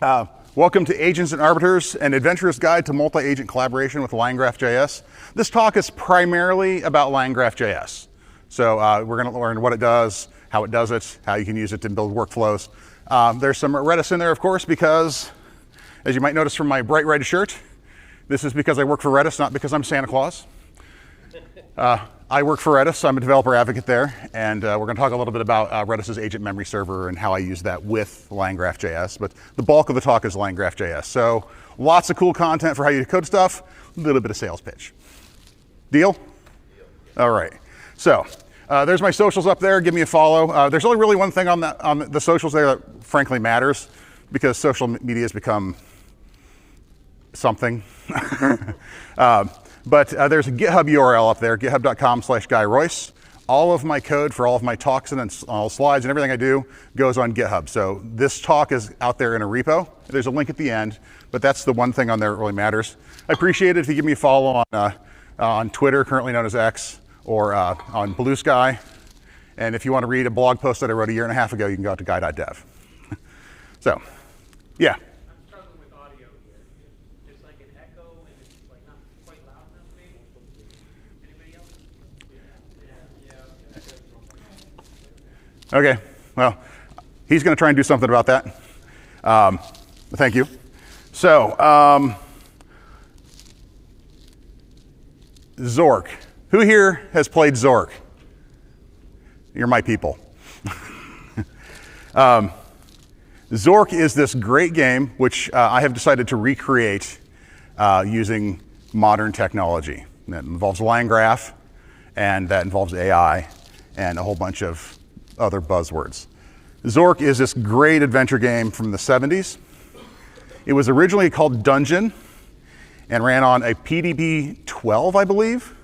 Welcome to Agents and Arbiters, an adventurous guide to multi-agent collaboration with LangGraph.js. This talk is primarily about LangGraph.js. So we're going to learn what it does, how it does it, how you can use it to build workflows. There's some Redis in there, of course, because, as you might notice from my bright red shirt, this is because I work for Redis, not because I'm Santa Claus. I work for Redis. I'm a developer advocate there, and we're going to talk a little bit about Redis's agent memory server and how I use that with LangGraph.js. But the bulk of the talk is LangGraph.js. So lots of cool content for how you code stuff, a little bit of sales pitch. Deal? All right. So there's my socials up there. Give me a follow. There's only really one thing on the socials there that frankly matters, because social media has become something. But there's a GitHub URL up there, github.com/Royse. All of my code for all of my talks and all slides and everything I do goes on GitHub. So this talk is out there in a repo. There's a link at the end, but that's the one thing on there that really matters. I appreciate it if you give me a follow on Twitter, currently known as X, or on Blue Sky. And if you want to read a blog post that I wrote a year and a half ago, you can go out to guy.dev. So, yeah. Okay, well, he's going to try and do something about that. Thank you. So, Zork. Who here has played Zork? You're my people. Zork is this great game which I have decided to recreate using modern technology. That involves LangGraph, and that involves AI, and a whole bunch of other buzzwords. Zork is this great adventure game from the 70s. It was originally called Dungeon and ran on a PDB-12, I believe.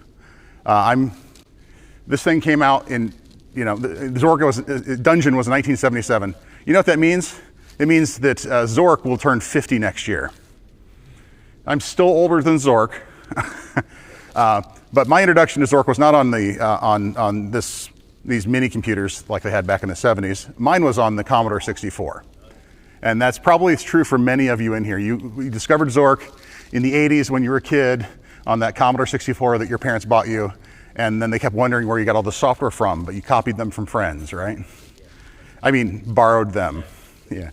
This thing came out in, Dungeon was 1977. You know what that means? It means that Zork will turn 50 next year. I'm still older than Zork, but my introduction to Zork was not on these mini computers like they had back in the 70s. Mine was on the Commodore 64. And that's probably true for many of you in here. You discovered Zork in the 80s when you were a kid on that Commodore 64 that your parents bought you, and then they kept wondering where you got all the software from, but you copied them from friends, right? I mean, borrowed them. Yeah.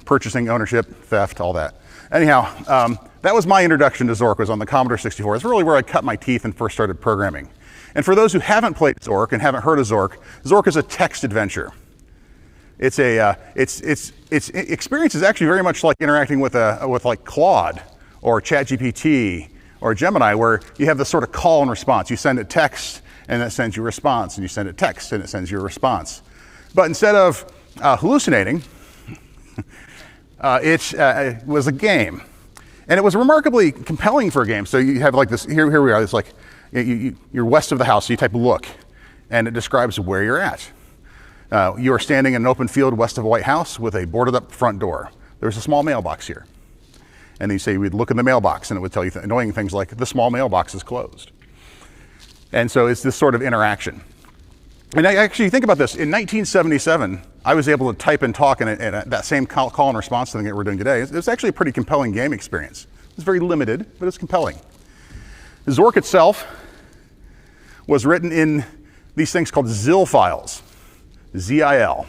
Purchasing, ownership, theft, all that. Anyhow, that was my introduction to Zork, was on the Commodore 64. It's really where I cut my teeth and first started programming. And for those who haven't played Zork and haven't heard of Zork, Zork is a text adventure. Its experience is actually very much like interacting with like Claude or ChatGPT or Gemini, where you have this sort of call and response. You send it text and it sends you a response, and you send it text and it sends you a response. But instead of hallucinating, it was a game. And it was remarkably compelling for a game. So you have like this, here we are, it's like, you're west of the house, so you type look, and it describes where you're at. You are standing in an open field west of a white house with a boarded up front door. There's a small mailbox here. And then you say, we'd look in the mailbox, and it would tell you annoying things like, the small mailbox is closed. And so it's this sort of interaction. And actually, think about this. In 1977, I was able to type and talk in that same call and response thing that we're doing today. It was actually a pretty compelling game experience. It's very limited, but it's compelling. Zork itself was written in these things called ZIL files, Z-I-L.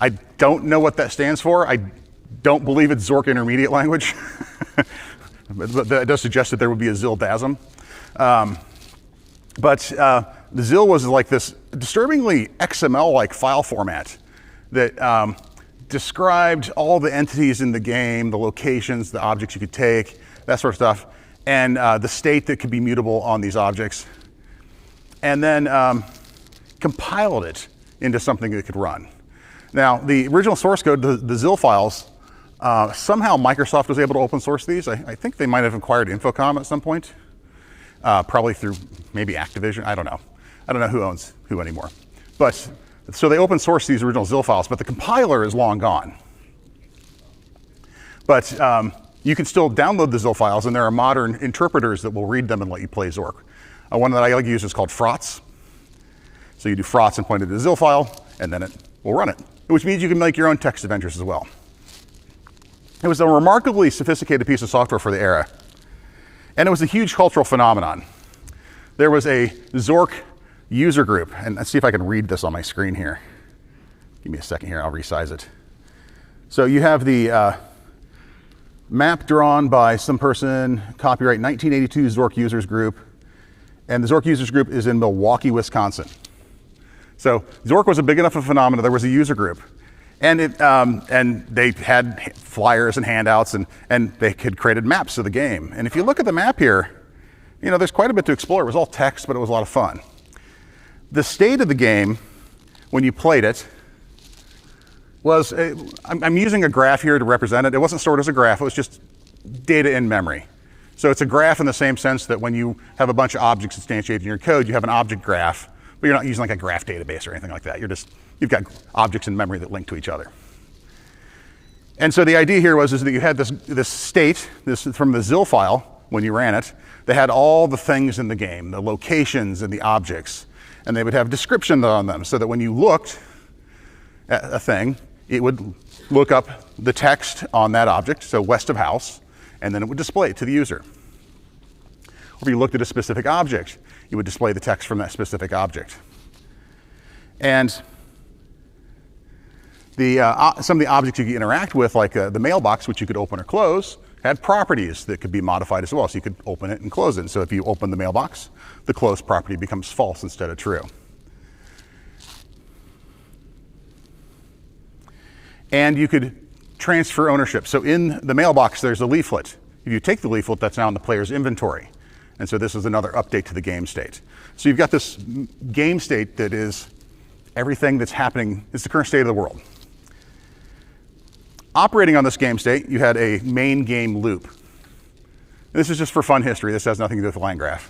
I don't know what that stands for. I don't believe it's Zork Intermediate Language, but that does suggest that there would be a ZIL-DASM. But the ZIL was like this disturbingly XML-like file format that described all the entities in the game, the locations, the objects you could take, that sort of stuff, and the state that could be mutable on these objects, and then compiled it into something that could run. Now, the original source code, the ZIL files, somehow Microsoft was able to open source these. I think they might have acquired Infocom at some point, probably through maybe Activision. I don't know. I don't know who owns who anymore. But so they open sourced these original ZIL files, but the compiler is long gone. But you can still download the ZIL files, and there are modern interpreters that will read them and let you play Zork. One that I use is called Frots. So you do Frots and point it to the ZIL file, and then it will run it. which means you can make your own text adventures as well. It was a remarkably sophisticated piece of software for the era, and it was a huge cultural phenomenon. There was a Zork user group, and let's see if I can read this on my screen here. Give me a second here, I'll resize it. So you have the map drawn by some person, copyright 1982 Zork users group, and the Zork users group is in Milwaukee, Wisconsin. So Zork was a big enough of a phenomenon, there was a user group. And they had flyers and handouts, and they had created maps of the game. And if you look at the map here, you know, there's quite a bit to explore. It was all text, but it was a lot of fun. The state of the game, when you played it, was, I'm using a graph here to represent it. It wasn't stored as a graph, it was just data in memory. So it's a graph in the same sense that when you have a bunch of objects instantiated in your code, you have an object graph, but you're not using like a graph database or anything like that. You've got objects in memory that link to each other. And so the idea here was that you had this state, this from the ZIL file, when you ran it, they had all the things in the game, the locations and the objects, and they would have descriptions on them so that when you looked at a thing, it would look up the text on that object, so west of house, and then it would display it to the user. Or if you looked at a specific object, it would display the text from that specific object. And some of the objects you could interact with, like the mailbox, which you could open or close, had properties that could be modified as well. So you could open it and close it. And so if you open the mailbox, the close property becomes false instead of true. And you could transfer ownership. So in the mailbox, there's a leaflet. If you take the leaflet, that's now in the player's inventory. And so this is another update to the game state. So you've got this game state that is everything that's happening, it's the current state of the world. Operating on this game state, you had a main game loop. This is just for fun history. This has nothing to do with LangGraph.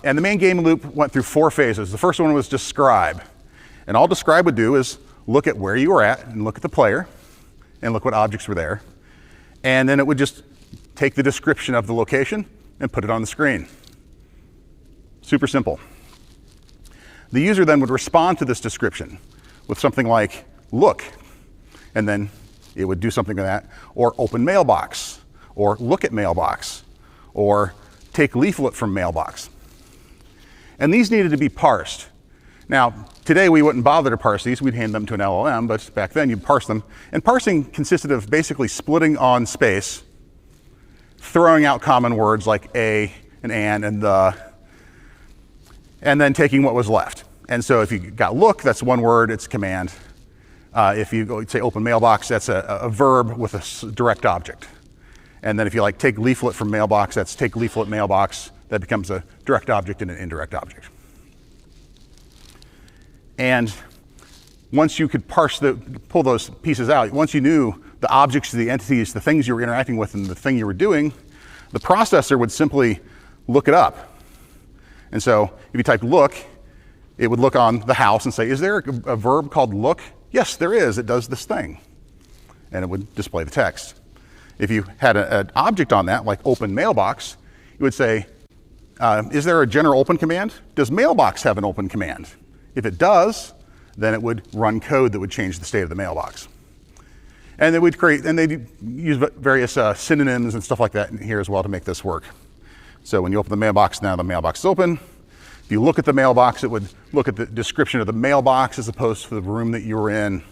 And the main game loop went through 4 phases. The first one was describe. And all describe would do is look at where you were at and look at the player and look what objects were there. And then it would just take the description of the location and put it on the screen. Super simple. The user then would respond to this description with something like look, and then it would do something like that, or open mailbox, or look at mailbox, or take leaflet from mailbox. And these needed to be parsed. Now, today we wouldn't bother to parse these, we'd hand them to an LLM, but back then you'd parse them. And parsing consisted of basically splitting on space, throwing out common words like a and the, and then taking what was left. And so if you got look, that's one word, it's command. If you go say open mailbox, that's a verb with a direct object. And then if you like take leaflet from mailbox, that's take leaflet mailbox, that becomes a direct object and an indirect object. And once you could pull those pieces out, once you knew the objects, the entities, the things you were interacting with and the thing you were doing, the processor would simply look it up. And so if you typed look, it would look on the house and say, is there a verb called look? Yes, there is, it does this thing. And it would display the text. If you had an object on that, like open mailbox, you would say, is there a general open command? Does mailbox have an open command? If it does, then it would run code that would change the state of the mailbox. And they'd use various synonyms and stuff like that in here as well to make this work. So when you open the mailbox, now the mailbox is open. If you look at the mailbox, it would look at the description of the mailbox as opposed to the room that you were in.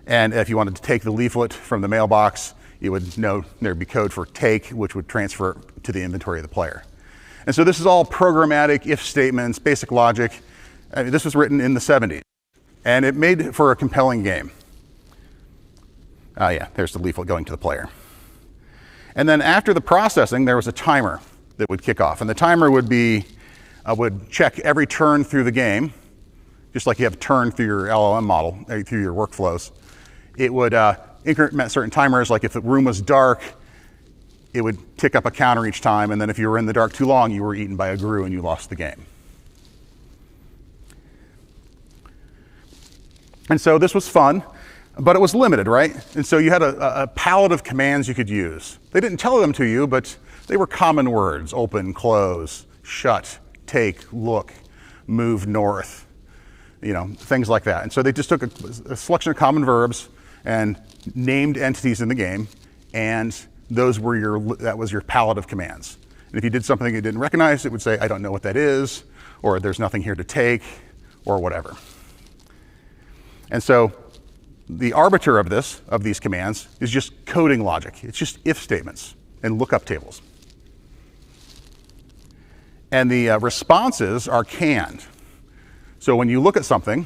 And if you wanted to take the leaflet from the mailbox, you would know there'd be code for take, which would transfer to the inventory of the player. And so this is all programmatic, if statements, basic logic. I mean, this was written in the 70s. And it made for a compelling game. Yeah, there's the leaflet going to the player. And then after the processing, there was a timer that would kick off. And the timer would check every turn through the game, just like you have a turn through your LLM model, through your workflows. It would increment certain timers, like if the room was dark, it would tick up a counter each time, and then if you were in the dark too long, you were eaten by a grue and you lost the game. And so this was fun, but it was limited, right? And so you had a palette of commands you could use. They didn't tell them to you, but they were common words: open, close, shut, take, look, move north. things like that. And so they just took a selection of common verbs and named entities in the game, and that was your palette of commands. And if you did something you didn't recognize, it would say, I don't know what that is, or there's nothing here to take, or whatever. And so the arbiter of these commands is just coding logic. It's just if statements and lookup tables. And the responses are canned. So when you look at something,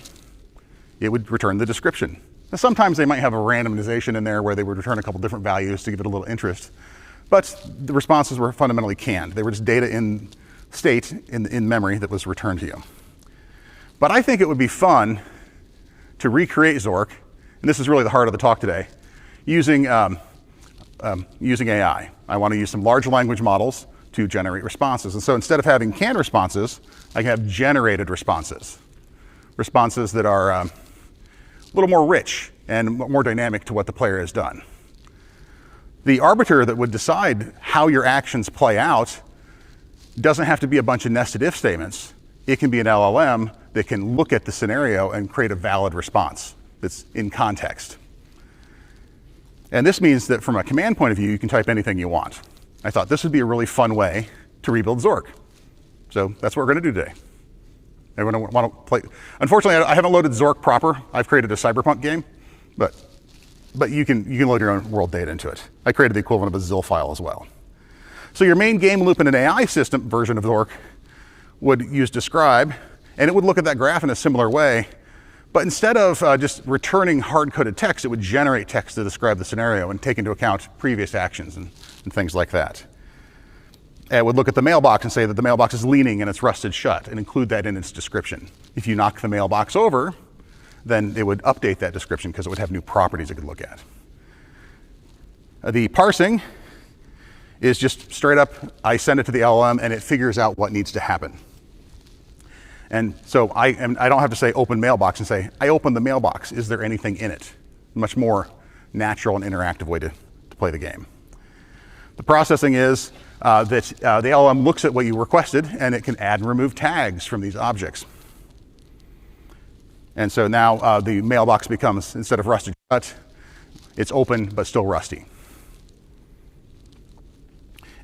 it would return the description. Now, sometimes they might have a randomization in there where they would return a couple different values to give it a little interest. But the responses were fundamentally canned. They were just data in state in memory that was returned to you. But I think it would be fun to recreate Zork, and this is really the heart of the talk today, using AI. I want to use some large language models to generate responses. And so instead of having canned responses, I can have generated responses. Responses that are a little more rich and more dynamic to what the player has done. The arbiter that would decide how your actions play out doesn't have to be a bunch of nested if statements. It can be an LLM that can look at the scenario and create a valid response that's in context. And this means that from a command point of view, you can type anything you want. I thought this would be a really fun way to rebuild Zork. So that's what we're going to do today. Everyone want to play? Unfortunately, I haven't loaded Zork proper. I've created a cyberpunk game, but you can load your own world data into it. I created the equivalent of a ZIL file as well. So your main game loop in an AI system version of Zork would use describe, and it would look at that graph in a similar way. But instead of just returning hard-coded text, it would generate text to describe the scenario and take into account previous actions and things like that. It would look at the mailbox and say that the mailbox is leaning and it's rusted shut and include that in its description. If you knock the mailbox over, then it would update that description because it would have new properties it could look at. The parsing is just straight up, I send it to the LLM and it figures out what needs to happen. And so I don't have to say open mailbox and say, I opened the mailbox. Is there anything in it? Much more natural and interactive way to play the game. The processing is that the LLM looks at what you requested and it can add and remove tags from these objects. And so now the mailbox becomes, instead of rusted shut, it's open but still rusty.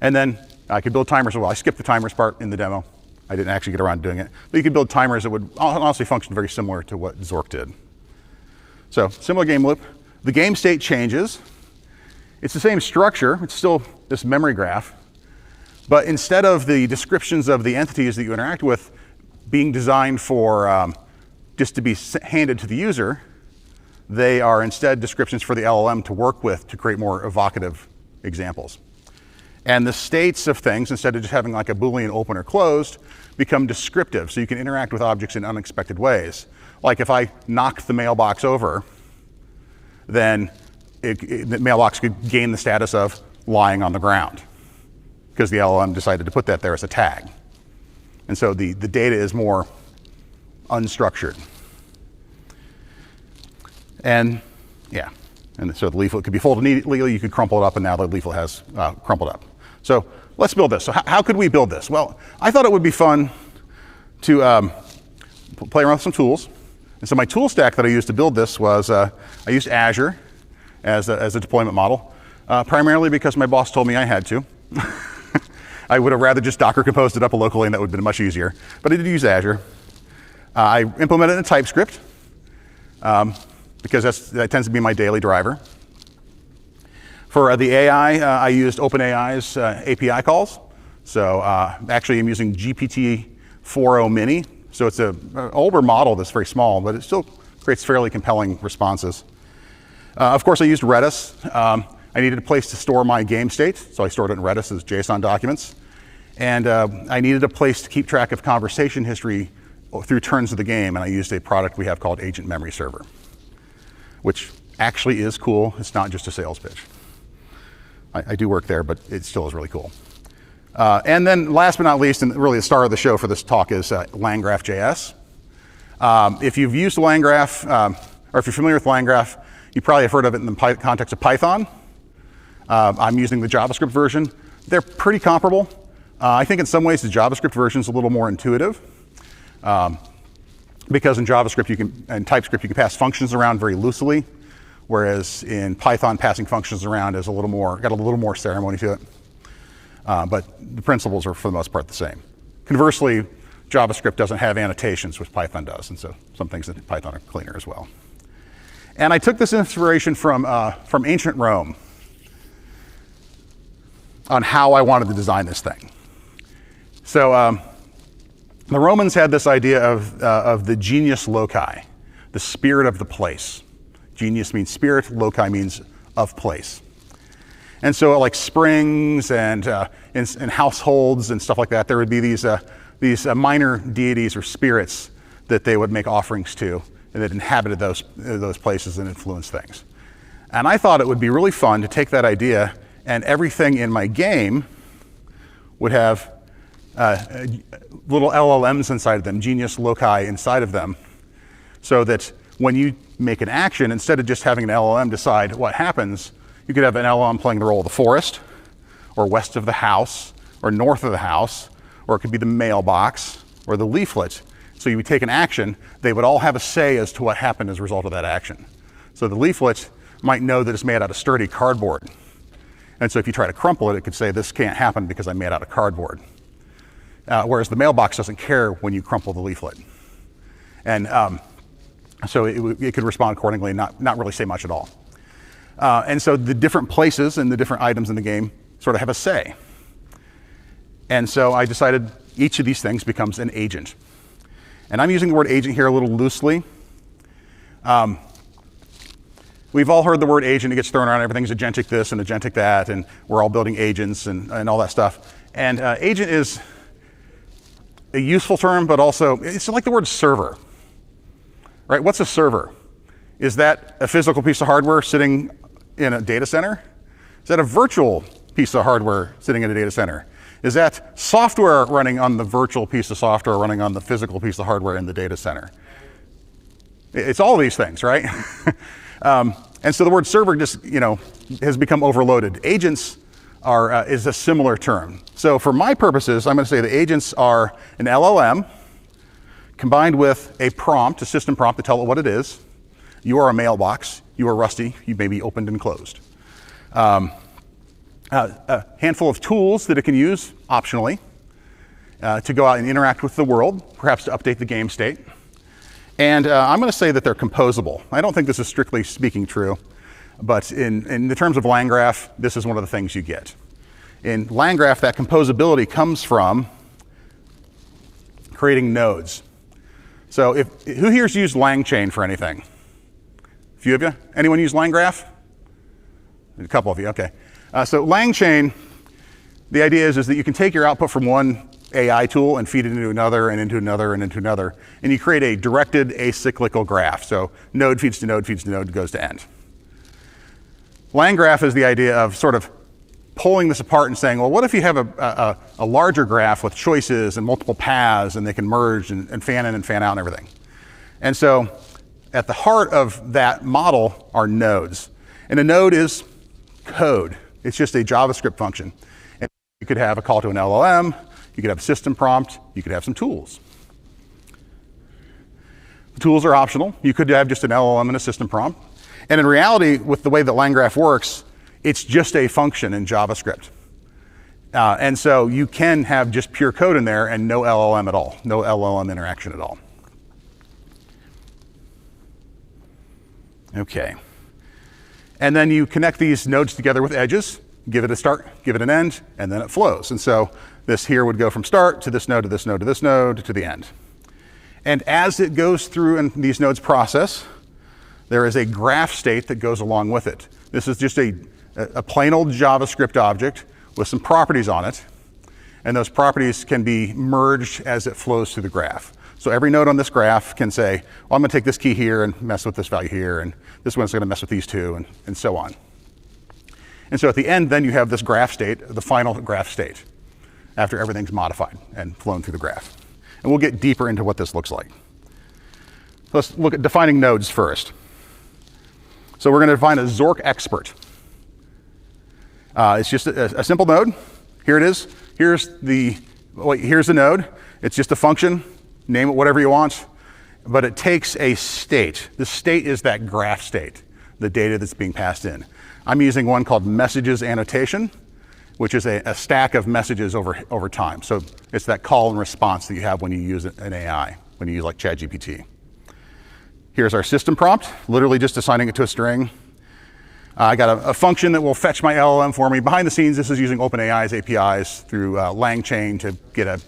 And then I could build timers as well. I skipped the timers part in the demo. I didn't actually get around to doing it. But you could build timers that would honestly function very similar to what Zork did. So similar game loop. The game state changes. It's the same structure. It's still this memory graph. But instead of the descriptions of the entities that you interact with being designed for just to be handed to the user, they are instead descriptions for the LLM to work with to create more evocative examples. And the states of things, instead of just having like a Boolean open or closed, become descriptive, so you can interact with objects in unexpected ways. Like if I knocked the mailbox over, then the mailbox could gain the status of lying on the ground, because the LLM decided to put that there as a tag. And so the data is more unstructured. And yeah, and so the leaflet could be folded neatly, you could crumple it up, and now the leaflet has crumpled up. So let's build this. So how could we build this? Well, I thought it would be fun to play around with some tools. And so my tool stack that I used to build this was, I used Azure as a deployment model, primarily because my boss told me I had to. I would have rather just Docker composed it up locally, and that would have been much easier. But I did use Azure. I implemented it in TypeScript, because that tends to be my daily driver. For the AI, I used OpenAI's API calls. So actually, I'm using GPT-4o Mini. So it's an older model that's very small, but it still creates fairly compelling responses. Of course, I used Redis. I needed a place to store my game state, so I stored it in Redis as JSON documents. And I needed a place to keep track of conversation history through turns of the game, and I used a product we have called Agent Memory Server, which actually is cool. It's not just a sales pitch. I do work there, but it still is really cool. And then last but not least, and really the star of the show for this talk, is LangGraph.js. If you've used LangGraph, or if you're familiar with LangGraph, you probably have heard of it in the context of Python. I'm using the JavaScript version. They're pretty comparable. I think in some ways the JavaScript version is a little more intuitive. because in JavaScript and TypeScript you can pass functions around very loosely, whereas in Python passing functions around is got a little more ceremony to it. But the principles are for the most part the same. Conversely, JavaScript doesn't have annotations, which Python does, and so some things in Python are cleaner as well. And I took this inspiration from ancient Rome on how I wanted to design this thing. So the Romans had this idea of the genius loci, the spirit of the place. Genius means spirit, loci means of place. And so like springs and households and stuff like that, there would be these minor deities or spirits that they would make offerings to, and that inhabited those places and influenced things. And I thought it would be really fun to take that idea, and everything in my game would have little LLMs inside of them, genius loci inside of them, so that when you make an action, instead of just having an LLM decide what happens, you could have an LLM playing the role of the forest, or west of the house, or north of the house, or it could be the mailbox, or the leaflet. So you would take an action, they would all have a say as to what happened as a result of that action. So the leaflet might know that it's made out of sturdy cardboard. And so if you try to crumple it, it could say, this can't happen because I'm made out of cardboard. Whereas the mailbox doesn't care when you crumple the leaflet. And so it could respond accordingly and not really say much at all. And so the different places and the different items in the game sort of have a say. And so I decided each of these things becomes an agent. And I'm using the word agent here a little loosely. We've all heard the word agent. It gets thrown around. Everything's agentic this and agentic that, and we're all building agents and all that stuff. And agent is a useful term, but also it's like the word server, right? What's a server? Is that a physical piece of hardware sitting in a data center? Is that a virtual piece of hardware sitting in a data center? Is that software running on the virtual piece of software running on the physical piece of hardware in the data center? It's all of these things, right? And so the word server just, has become overloaded. Agents is a similar term. So for my purposes, I'm going to say the agents are an LLM combined with a prompt, a system prompt to tell it what it is. You are a mailbox. You are Rusty. You may be opened and closed. A handful of tools that it can use optionally to go out and interact with the world, perhaps to update the game state. And I'm going to say that they're composable. I don't think this is strictly speaking true, but in the terms of LangGraph, this is one of the things you get. In LangGraph, that composability comes from creating nodes. So who here's used LangChain for anything? A few of you? Anyone use LangGraph? A couple of you, okay. So LangChain, the idea is that you can take your output from one AI tool and feed it into another and into another and into another, and you create a directed acyclical graph. So node feeds to node, feeds to node, goes to end. LangGraph is the idea of sort of pulling this apart and saying, well, what if you have a larger graph with choices and multiple paths, and they can merge and fan in and fan out and everything. And so at the heart of that model are nodes. And a node is code. It's just a JavaScript function. And you could have a call to an LLM, you could have a system prompt, you could have some tools. The tools are optional. You could have just an LLM and a system prompt. And in reality, with the way that LangGraph works, it's just a function in JavaScript. And so you can have just pure code in there and no LLM at all, no LLM interaction at all. Okay. And then you connect these nodes together with edges, give it a start, give it an end, and then it flows. And so this here would go from start to this node, to this node, to this node, to the end. And as it goes through and these nodes process, there is a graph state that goes along with it. This is just a plain old JavaScript object with some properties on it. And those properties can be merged as it flows through the graph. So every node on this graph can say, well, I'm going to take this key here and mess with this value here, and this one's going to mess with these two, and so on. And so at the end, then you have this graph state, the final graph state, after everything's modified and flown through the graph. And we'll get deeper into what this looks like. Let's look at defining nodes first. So we're going to define a Zork expert. It's just a simple node. Here it is. Here's the node. It's just a function. Name it whatever you want. but it takes a state. The state is that graph state, the data that's being passed in. I'm using one called messages annotation, which is a stack of messages over time. So it's that call and response that you have when you use an AI, when you use like ChatGPT. Here's our system prompt, literally just assigning it to a string. I got a function that will fetch my LLM for me. Behind the scenes, this is using OpenAI's APIs through LangChain to get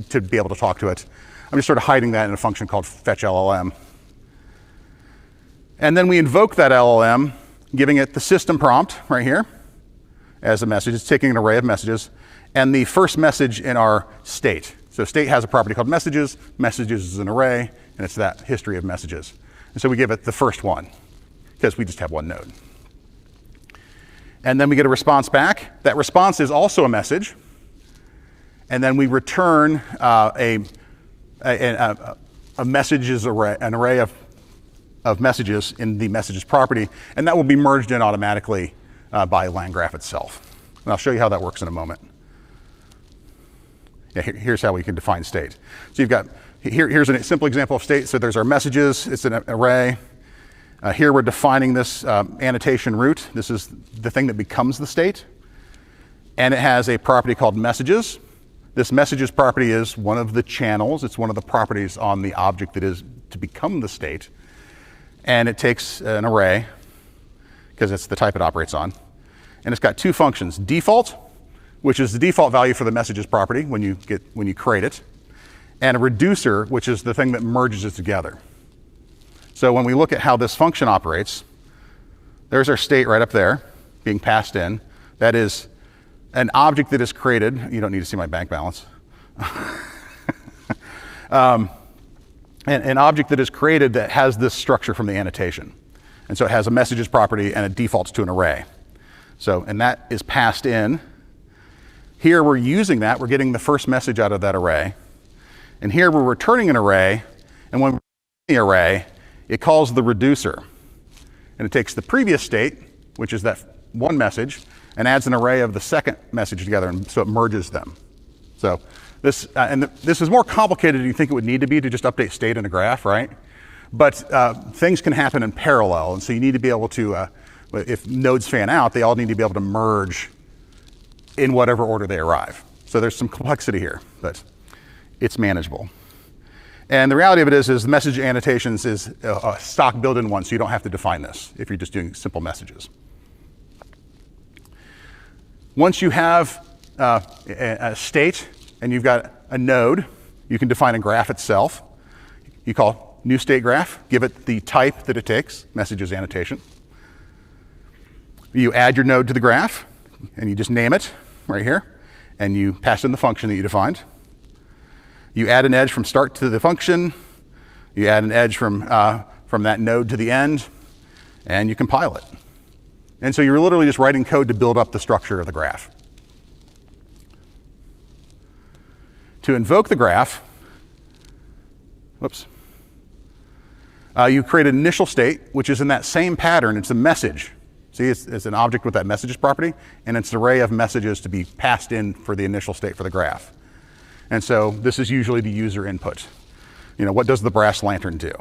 to be able to talk to it. I'm just sort of hiding that in a function called fetch LLM. And then we invoke that LLM, giving it the system prompt right here as a message. It's taking an array of messages and the first message in our state. So state has a property called messages. Messages is an array, and it's that history of messages. And so we give it the first one, because we just have one node. And then we get a response back. That response is also a message. And then we return a messages array, an array of messages in the messages property, and that will be merged in automatically by LangGraph itself. And I'll show you how that works in a moment. Yeah, here's how we can define state. So you've got, here's a simple example of state. So there's our messages, it's an array. Here we're defining this annotation root. This is the thing that becomes the state. And it has a property called messages. This messages property is one of the channels. It's one of the properties on the object that is to become the state. And it takes an array, because it's the type it operates on. And it's got two functions: default, which is the default value for the messages property when you create it, and a reducer, which is the thing that merges it together. So when we look at how this function operates, there's our state right up there being passed in. That is an object that is created. You don't need to see my bank balance. An object that is created that has this structure from the annotation. And so it has a messages property and it defaults to an array. So, and that is passed in. Here we're using that. We're getting the first message out of that array. And here we're returning an array. And when we're returning the array, it calls the reducer. And it takes the previous state, which is that one message, and adds an array of the second message together, and so it merges them. So this, this is more complicated than you think it would need to be to just update state in a graph, right? But things can happen in parallel, and so you need to be able to, if nodes fan out, they all need to be able to merge in whatever order they arrive. So there's some complexity here, but it's manageable. And the reality of it is message annotations is a stock built-in one, so you don't have to define this if you're just doing simple messages. Once you have a state and you've got a node, you can define a graph itself. You call new state graph, give it the type that it takes, messages annotation. You add your node to the graph, and you just name it right here, and you pass in the function that you defined. You add an edge from start to the function. You add an edge from that node to the end, and you compile it. And so you're literally just writing code to build up the structure of the graph. To invoke the graph, you create an initial state, which is in that same pattern. It's a message. See, it's an object with that messages property, and it's an array of messages to be passed in for the initial state for the graph. And so this is usually the user input. You know, what does the brass lantern do?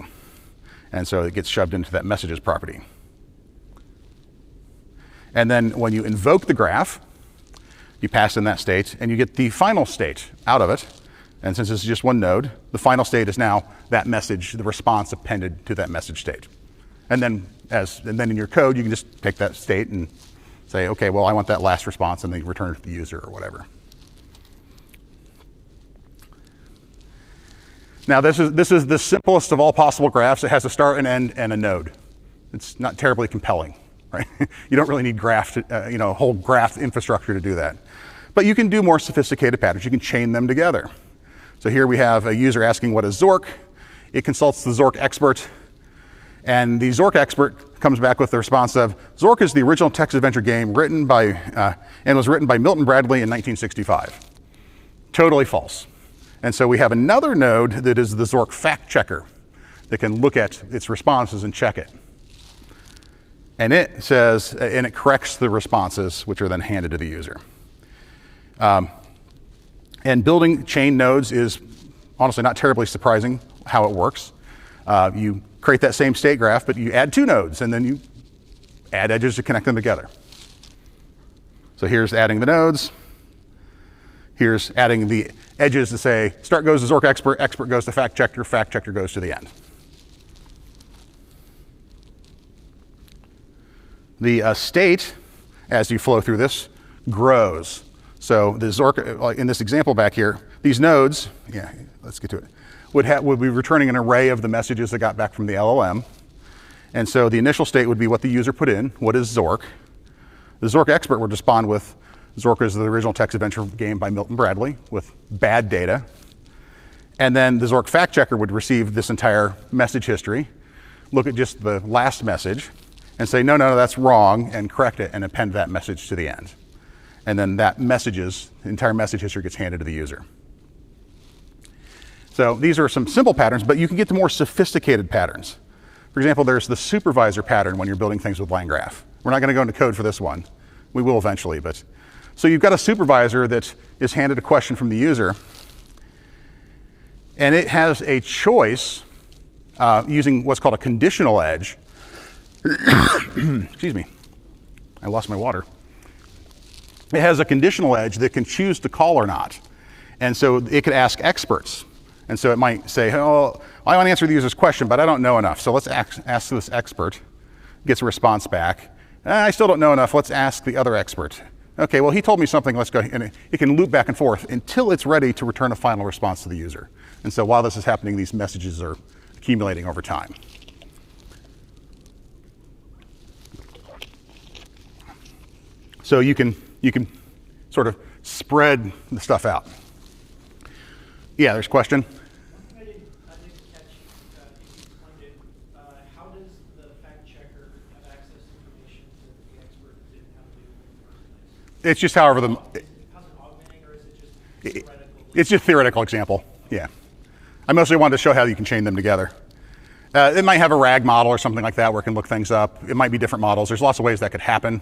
And so it gets shoved into that messages property. And then when you invoke the graph, you pass in that state, and you get the final state out of it. And since this is just one node, the final state is now that message, the response appended to that message state. And then in your code, you can just pick that state and say, okay, well, I want that last response, and then return it to the user or whatever. Now, this is the simplest of all possible graphs. It has a start, an end, and a node. It's not terribly compelling, right? You don't really need a whole graph infrastructure to do that. But you can do more sophisticated patterns. You can chain them together. So here we have a user asking, what is Zork? It consults the Zork expert. And the Zork expert comes back with the response of, Zork is the original text adventure game and was written by Milton Bradley in 1965. Totally false. And so we have another node that is the Zork fact checker that can look at its responses and check it. And it says, and it corrects the responses, which are then handed to the user. And building chain nodes is honestly not terribly surprising. how it works. You create that same state graph, but you add 2 nodes, and then you add edges to connect them together. So here's adding the nodes. Here's adding the edges to say start goes to Zork expert, expert goes to fact checker goes to the end. The state, as you flow through this, grows. So the Zork, like in this example back here, these nodes, yeah, let's get to it, would be returning an array of the messages that got back from the LLM. And so the initial state would be what the user put in, what is Zork. The Zork expert would respond with Zork is the original text adventure game by Milton Bradley with bad data. And then the Zork fact checker would receive this entire message history, look at just the last message, and say, no, that's wrong, and correct it and append that message to the end. And then that the entire message history gets handed to the user. So these are some simple patterns, but you can get to more sophisticated patterns. For example, there's the supervisor pattern when you're building things with LangGraph. We're not going to go into code for this one. We will eventually, but. So you've got a supervisor that is handed a question from the user, and it has a choice using what's called a conditional edge. Excuse me, I lost my water. It has a conditional edge that can choose to call or not. And so it could ask experts. And so it might say, oh, I want to answer the user's question, but I don't know enough. So let's ask this expert, gets a response back. I still don't know enough, let's ask the other expert. Okay, well, he told me something, let's go. And it can loop back and forth until it's ready to return a final response to the user. And so while this is happening, these messages are accumulating over time. So you can sort of spread the stuff out. Yeah, there's a question. I didn't catch if you explained it. How does the fact checker have access to information that the expert didn't have to do in the first place? It's just however the. How's it augmenting, or is it just theoretical? It's just a theoretical example. Yeah, I mostly wanted to show how you can chain them together. It might have a RAG model or something like that where it can look things up. It might be different models. There's lots of ways that could happen.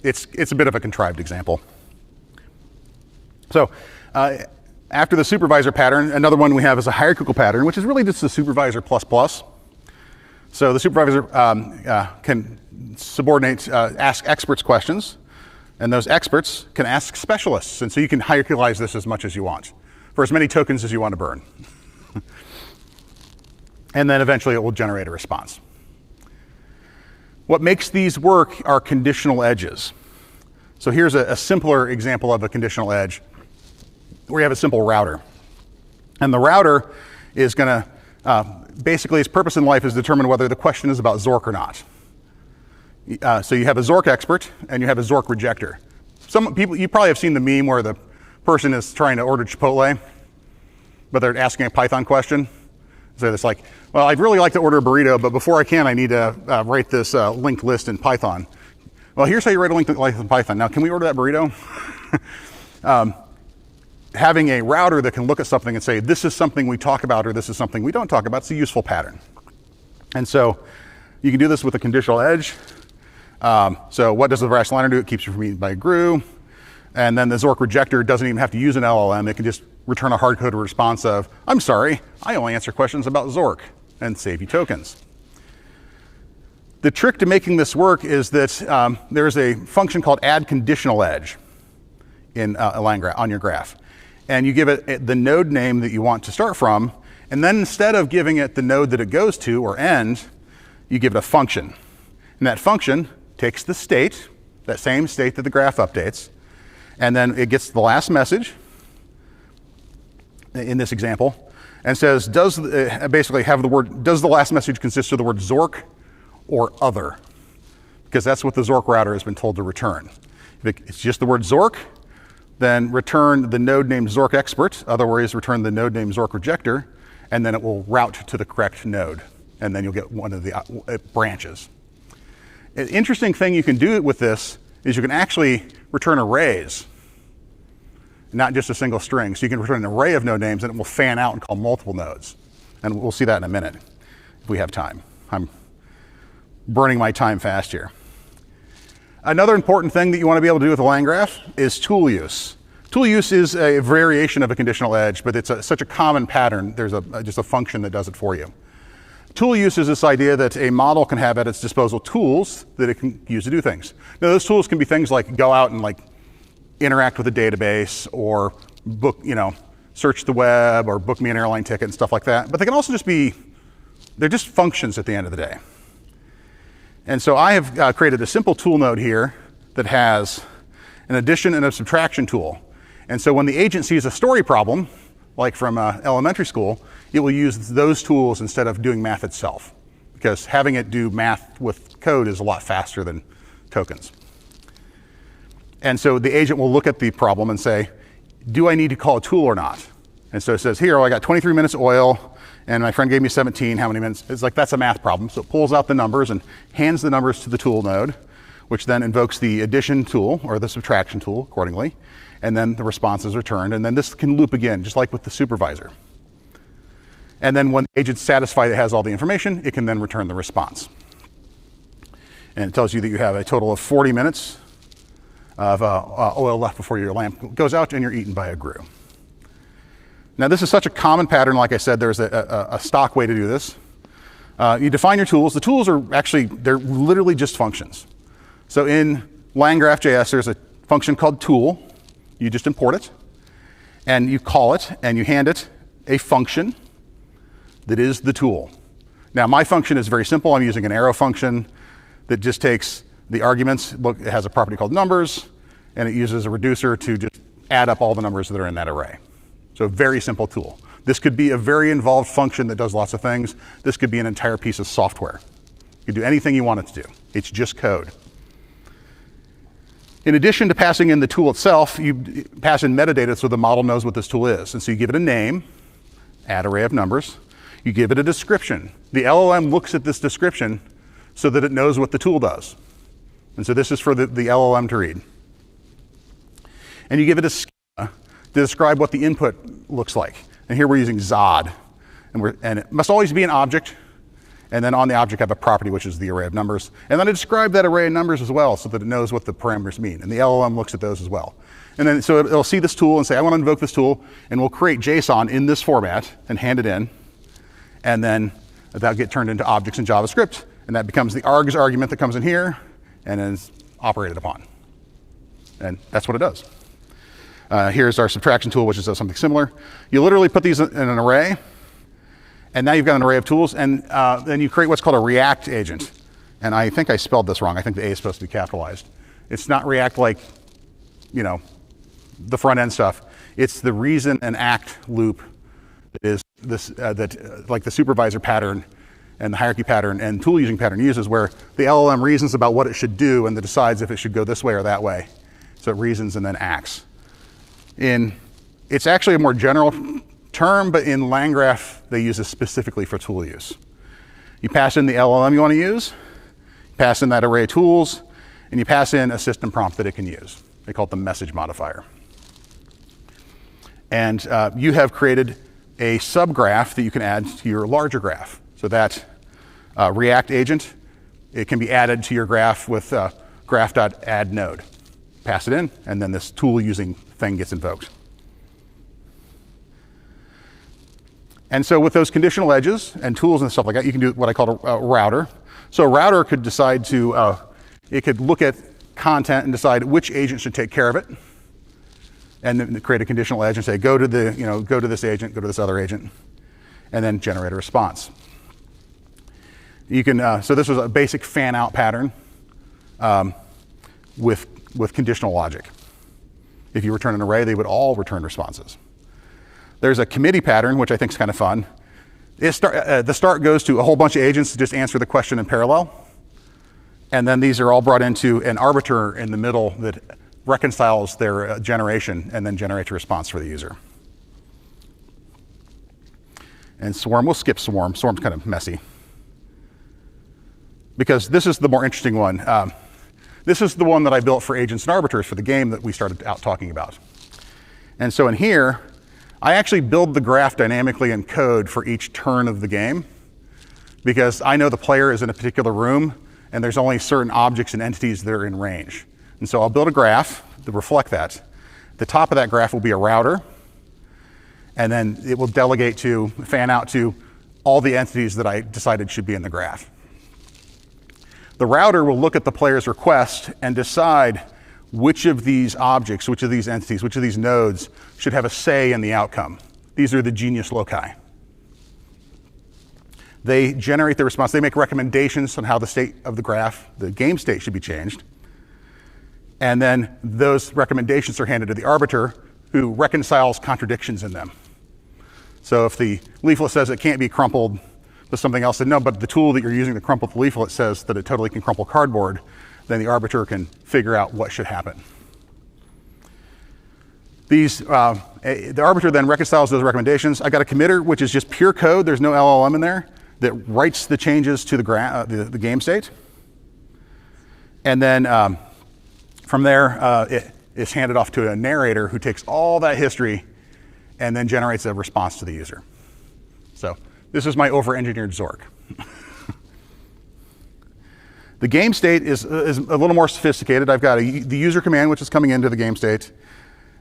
It's a bit of a contrived example. So after the supervisor pattern, another one we have is a hierarchical pattern, which is really just the supervisor plus. So the supervisor can subordinate, ask experts questions, and those experts can ask specialists. And so you can hierarchize this as much as you want, for as many tokens as you want to burn. And then eventually it will generate a response. What makes these work are conditional edges. So here's a simpler example of a conditional edge where you have a simple router. And the router is going to, basically its purpose in life is to determine whether the question is about Zork or not. So you have a Zork expert and you have a Zork rejecter. Some people, you probably have seen the meme where the person is trying to order Chipotle, but they're asking a Python question. So it's like, well, I'd really like to order a burrito, but before I can, I need to write this linked list in Python. Well, here's how you write a linked list in Python. Now, can we order that burrito? Having a router that can look at something and say, this is something we talk about or this is something we don't talk about, it's a useful pattern. And so you can do this with a conditional edge. So what does the veracity liner do? It keeps you from being by grue. And then the Zork rejecter doesn't even have to use an LLM. It can just return a hard-coded response of, I'm sorry, I only answer questions about Zork, and save you tokens. The trick to making this work is that there's a function called add conditional edge in LangGraph on your graph. And you give it the node name that you want to start from, and then instead of giving it the node that it goes to or end, you give it a function. And that function takes the state, that same state that the graph updates, and then it gets the last message in this example, and says, basically have the word, does the last message consist of the word Zork or other? Because that's what the Zork router has been told to return. If it's just the word Zork, then return the node named Zork expert, otherwise return the node named Zork rejecter, and then it will route to the correct node, and then you'll get one of the branches. An interesting thing you can do with this is you can actually return arrays, not just a single string. So you can return an array of node names and it will fan out and call multiple nodes. And we'll see that in a minute if we have time. I'm burning my time fast here. Another important thing that you want to be able to do with a LangGraph is tool use. Tool use is a variation of a conditional edge, but it's such a common pattern, there's just a function that does it for you. Tool use is this idea that a model can have at its disposal tools that it can use to do things. Now, those tools can be things like go out and interact with a database, or book, search the web, or book me an airline ticket and stuff like that. But they can also just be, they're just functions at the end of the day. And so I have created a simple tool node here that has an addition and a subtraction tool. And so when the agent sees a story problem, like from elementary school, it will use those tools instead of doing math itself, because having it do math with code is a lot faster than tokens. And so the agent will look at the problem and say, do I need to call a tool or not? And so it says, here, I got 23 minutes oil, and my friend gave me 17, how many minutes? It's like, that's a math problem. So it pulls out the numbers and hands the numbers to the tool node, which then invokes the addition tool, or the subtraction tool, accordingly. And then the response is returned, and then this can loop again, just like with the supervisor. And then when the agent's satisfied it has all the information, it can then return the response. And it tells you that you have a total of 40 minutes of oil left before your lamp goes out and you're eaten by a grue. Now, this is such a common pattern. Like I said, there's a stock way to do this. You define your tools. The tools are actually, they're literally just functions. So in LangGraph.js, there's a function called tool. You just import it, and you call it, and you hand it a function that is the tool. Now, my function is very simple. I'm using an arrow function that just takes the arguments. Look, it has a property called numbers, and it uses a reducer to just add up all the numbers that are in that array. So a very simple tool. This could be a very involved function that does lots of things. This could be an entire piece of software. You can do anything you want it to do. It's just code. In addition to passing in the tool itself, you pass in metadata so the model knows what this tool is. And so you give it a name, add array of numbers. You give it a description. The LLM looks at this description so that it knows what the tool does. And so this is for the LLM to read. And you give it a schema to describe what the input looks like. And here we're using Zod. And it must always be an object. And then on the object have a property, which is the array of numbers. And then I describe that array of numbers as well so that it knows what the parameters mean. And the LLM looks at those as well. And then so it'll see this tool and say, I want to invoke this tool. And we'll create JSON in this format and hand it in. And then that'll get turned into objects in JavaScript. And that becomes the args argument that comes in here and then is operated upon. And that's what it does. Here's our subtraction tool, which does something similar. You literally put these in an array. And now you've got an array of tools, and then you create what's called a React agent. And I think I spelled this wrong. I think the A is supposed to be capitalized. It's not React like, the front end stuff. It's the reason and act loop that is this, like the supervisor pattern and the hierarchy pattern and tool using pattern uses, where the LLM reasons about what it should do and then decides if it should go this way or that way. So it reasons and then acts. It's actually a more general term, but in LangGraph, they use this specifically for tool use. You pass in the LLM you want to use, you pass in that array of tools, and you pass in a system prompt that it can use. They call it the message modifier. And you have created a subgraph that you can add to your larger graph. So that React agent, it can be added to your graph with graph.addNode. Pass it in, and then this tool using thing gets invoked. And so with those conditional edges and tools and stuff like that, you can do what I call a router. So a router could decide to, it could look at content and decide which agent should take care of it, and then create a conditional edge and say, go to this agent, go to this other agent, and then generate a response. You can, so this was a basic fan out pattern with conditional logic. If you return an array, they would all return responses. There's a committee pattern, which I think is kind of fun. The start goes to a whole bunch of agents to just answer the question in parallel. And then these are all brought into an arbiter in the middle that reconciles their generation and then generates a response for the user. And swarm, we'll skip swarm. Swarm's kind of messy. Because this is the more interesting one. This is the one that I built for agents and arbiters for the game that we started out talking about. And so in here, I actually build the graph dynamically in code for each turn of the game, because I know the player is in a particular room and there's only certain objects and entities that are in range. And so I'll build a graph to reflect that. the top of that graph will be a router, and then it will delegate to, fan out to all the entities that I decided should be in the graph. The router will look at the player's request and decide which of these objects, which of these entities, which of these nodes should have a say in the outcome. These are the genius loci. They generate the response. They make recommendations on how the state of the graph, the game state, should be changed. And then those recommendations are handed to the arbiter, who reconciles contradictions in them. So if the leaflet says it can't be crumpled with something else, then no, but the tool that you're using to crumple the leaflet says that it totally can crumple cardboard, then the arbiter can figure out what should happen. The arbiter then reconciles those recommendations. I got a committer, which is just pure code. There's no LLM in there, that writes the changes to the game state. And then from there, it is handed off to a narrator who takes all that history and then generates a response to the user. So this is my over-engineered Zork. The game state is a little more sophisticated. I've got the user command, which is coming into the game state.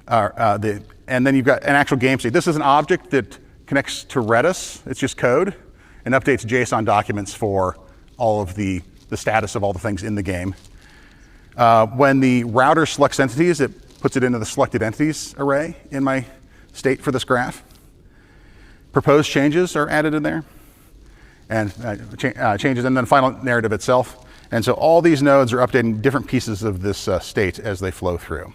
And then you've got an actual game state. This is an object that connects to Redis. It's just code and updates JSON documents for all of the status of all the things in the game. When the router selects entities, it puts it into the selected entities array in my state for this graph. Proposed changes are added in there, and changes, and then final narrative itself. And so all these nodes are updating different pieces of this state as they flow through.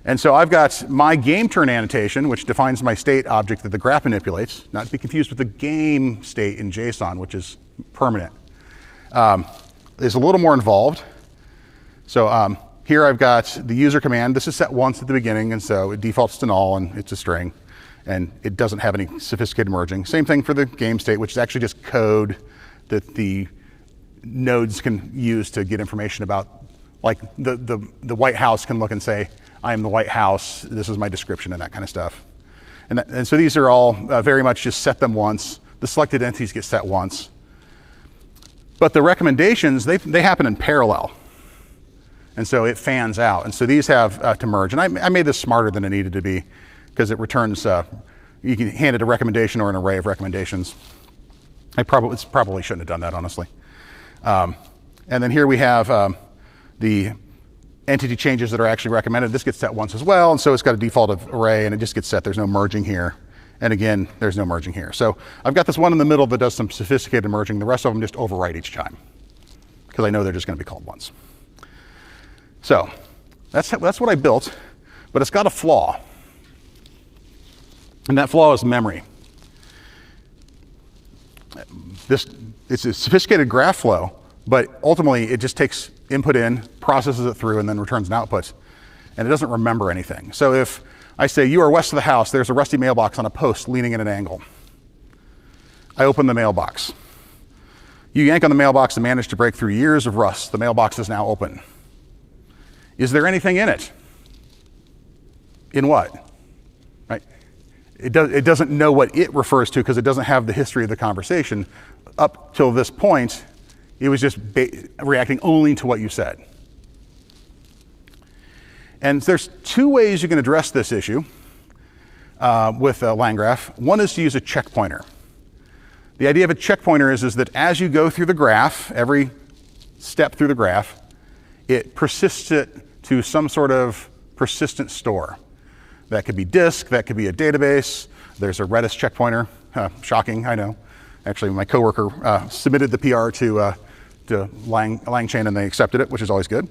And so I've got my game turn annotation, which defines my state object that the graph manipulates, not to be confused with the game state in JSON, which is permanent. Is a little more involved. So here I've got the user command. This is set once at the beginning, and so it defaults to null, and it's a string, and it doesn't have any sophisticated merging. Same thing for the game state, which is actually just code that the nodes can use to get information about, like the White House can look and say, I am the White House, this is my description, and that kind of stuff. And so these are all very much just set them once. The selected entities get set once. But the recommendations, they happen in parallel. And so it fans out. And so these have to merge. And I made this smarter than it needed to be, because it returns, you can hand it a recommendation or an array of recommendations. Probably shouldn't have done that, honestly. And then here we have the entity changes that are actually recommended. This gets set once as well, and so it's got a default of array, and it just gets set. There's no merging here. And again, there's no merging here. So I've got this one in the middle that does some sophisticated merging. The rest of them just overwrite each time, because I know they're just going to be called once. So that's what I built, but it's got a flaw. And that flaw is memory. It's a sophisticated graph flow, but ultimately it just takes input in, processes it through, and then returns an output. And it doesn't remember anything. So if I say, you are west of the house, there's a rusty mailbox on a post leaning at an angle. I open the mailbox. You yank on the mailbox and manage to break through years of rust. The mailbox is now open. Is there anything in it? In what? Right? It doesn't know what it refers to, because it doesn't have the history of the conversation. Up till this point, it was just reacting only to what you said. And there's two ways you can address this issue with LangGraph. One is to use a check pointer. The idea of a check pointer is that as you go through the graph, every step through the graph, it persists it to some sort of persistent store. That could be disk, that could be a database. There's a Redis check pointer. Shocking, I know. Actually, my coworker submitted the PR to LangChain, and they accepted it, which is always good.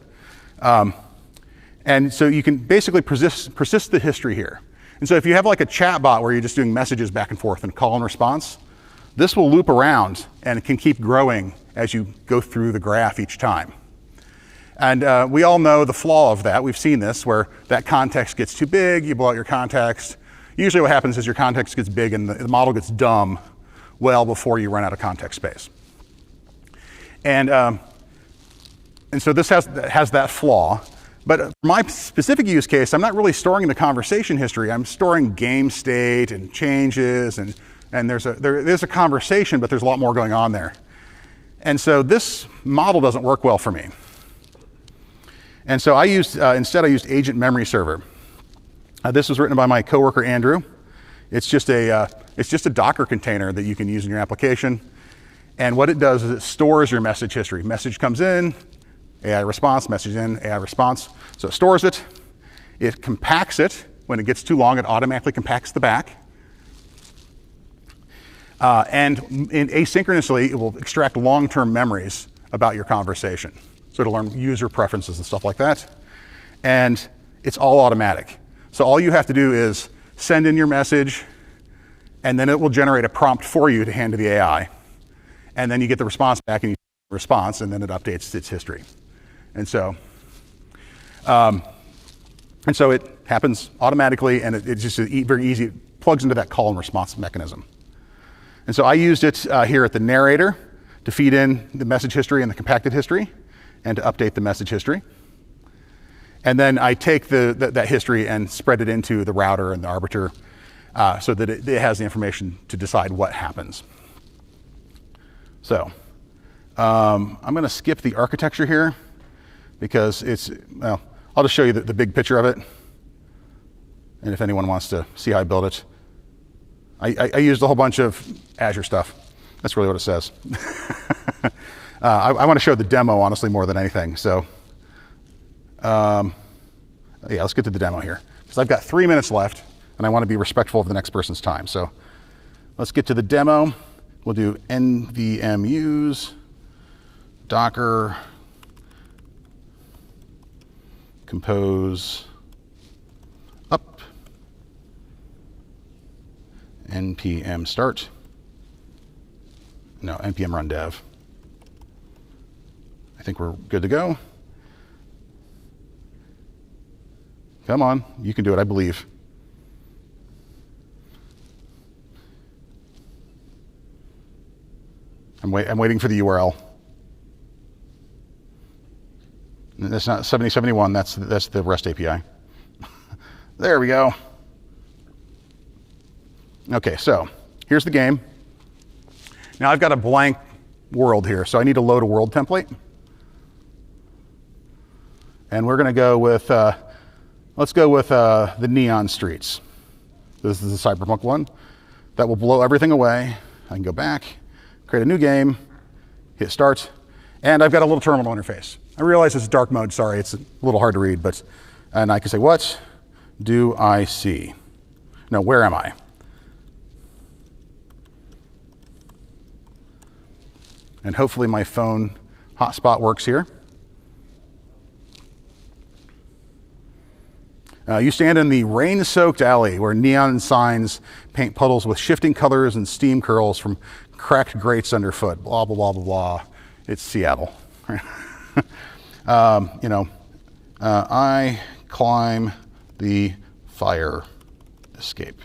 And so you can basically persist the history here. And so if you have like a chat bot where you're just doing messages back and forth and call and response, this will loop around and it can keep growing as you go through the graph each time. And we all know the flaw of that. We've seen this, where that context gets too big, you blow out your context. Usually what happens is your context gets big and the model gets dumb well before you run out of context space. And so this has that flaw. But for my specific use case, I'm not really storing the conversation history. I'm storing game state and changes, and there's a conversation, but there's a lot more going on there. And so this model doesn't work well for me. And so I used, instead I used agent memory server. This was written by my coworker, Andrew. It's just a Docker container that you can use in your application. And what it does is it stores your message history. Message comes in, AI response, message in, AI response. So it stores it. It compacts it. When it gets too long, it automatically compacts the back. And asynchronously, it will extract long-term memories about your conversation. So it'll learn user preferences and stuff like that. And it's all automatic. So all you have to do is send in your message, and then it will generate a prompt for you to hand to the AI. And then you get the response back, and you response, and then it updates its history. And so it happens automatically, and it's just very easy. It plugs into that call and response mechanism. And so I used it here at the narrator to feed in the message history and the compacted history, and to update the message history. And then I take that history and spread it into the router and the arbiter so that it has the information to decide what happens. So I'm going to skip the architecture here because well, I'll just show you the big picture of it. And if anyone wants to see how I build it, I used a whole bunch of Azure stuff. That's really what it says. I want to show the demo, honestly, more than anything. So yeah, let's get to the demo here. Because I've got 3 minutes left, and I want to be respectful of the next person's time. So let's get to the demo. We'll do nvm use docker compose up npm start. No, npm run dev. I think we're good to go. Come on, you can do it, I believe. I'm waiting for the URL. That's not 7071, that's the REST API. There we go. Okay, so here's the game. Now I've got a blank world here, so I need to load a world template. And we're gonna go with, let's go with the neon streets. This is the cyberpunk one. That will blow everything away. I can go back, create a new game, hit start, and I've got a little terminal interface. I realize it's dark mode, sorry, it's a little hard to read, and I can say, what do I see? No, where am I? And hopefully my phone hotspot works here. You stand in the rain-soaked alley where neon signs paint puddles with shifting colors and steam curls from cracked grates underfoot. Blah, blah, blah, blah, blah. It's Seattle. I climb the fire escape.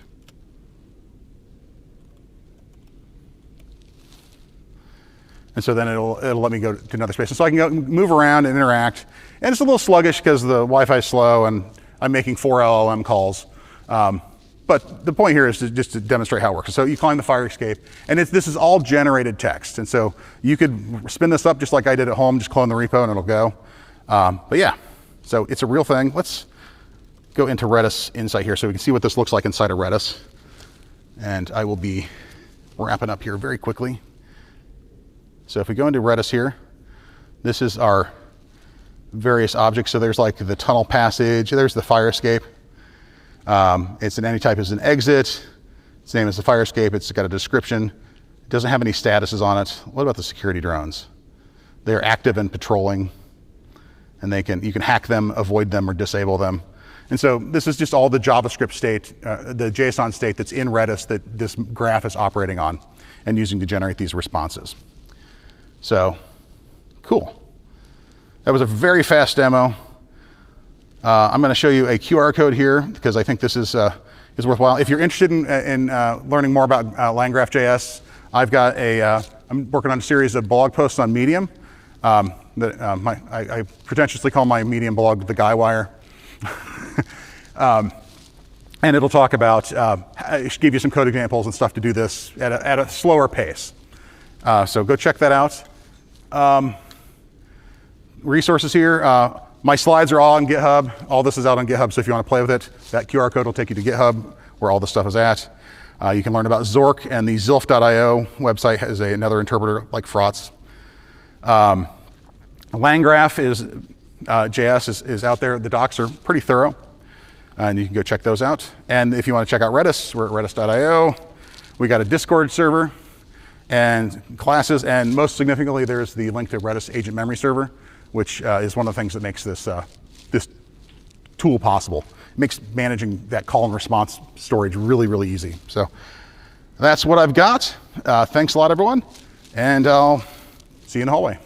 And so then it'll let me go to another space. And so I can go move around and interact. And it's a little sluggish because the Wi-Fi is slow and I'm making 4 LLM calls. But the point here is just to demonstrate how it works. So you climb the fire escape, and this is all generated text. And so you could spin this up just like I did at home, just clone the repo and it'll go. But yeah, so it's a real thing. Let's go into Redis Insight here so we can see what this looks like inside of Redis. And I will be wrapping up here very quickly. So if we go into Redis here, this is our various objects. So there's like the tunnel passage, there's the fire escape. It's an anytype is an exit. Its name is the fire escape. It's got a description. It doesn't have any statuses on it. What about the security drones? They're active and patrolling, and you can hack them, avoid them, or disable them. And so this is just all the JavaScript state, the JSON state that's in Redis that this graph is operating on and using to generate these responses. So, cool. That was a very fast demo. I'm going to show you a QR code here because I think this is worthwhile. If you're interested in learning more about LangGraph.js, I've got I'm working on a series of blog posts on Medium. I pretentiously call my Medium blog the Guy Wire. And it'll talk about, give you some code examples and stuff to do this at a slower pace. So go check that out. Resources here. My slides are all on GitHub. All this is out on GitHub, so if you want to play with it, that QR code will take you to GitHub, where all the stuff is at. You can learn about Zork, and the Zilf.io website has another interpreter like Frotz. LangGraph JS is out there. The docs are pretty thorough, and you can go check those out. And if you want to check out Redis, we're at redis.io. We got a Discord server and classes, and most significantly, there's the link to Redis Agent Memory Server, which is one of the things that makes this this tool possible. It makes managing that call and response storage really, really easy. So that's what I've got. Thanks a lot, everyone, and I'll see you in the hallway.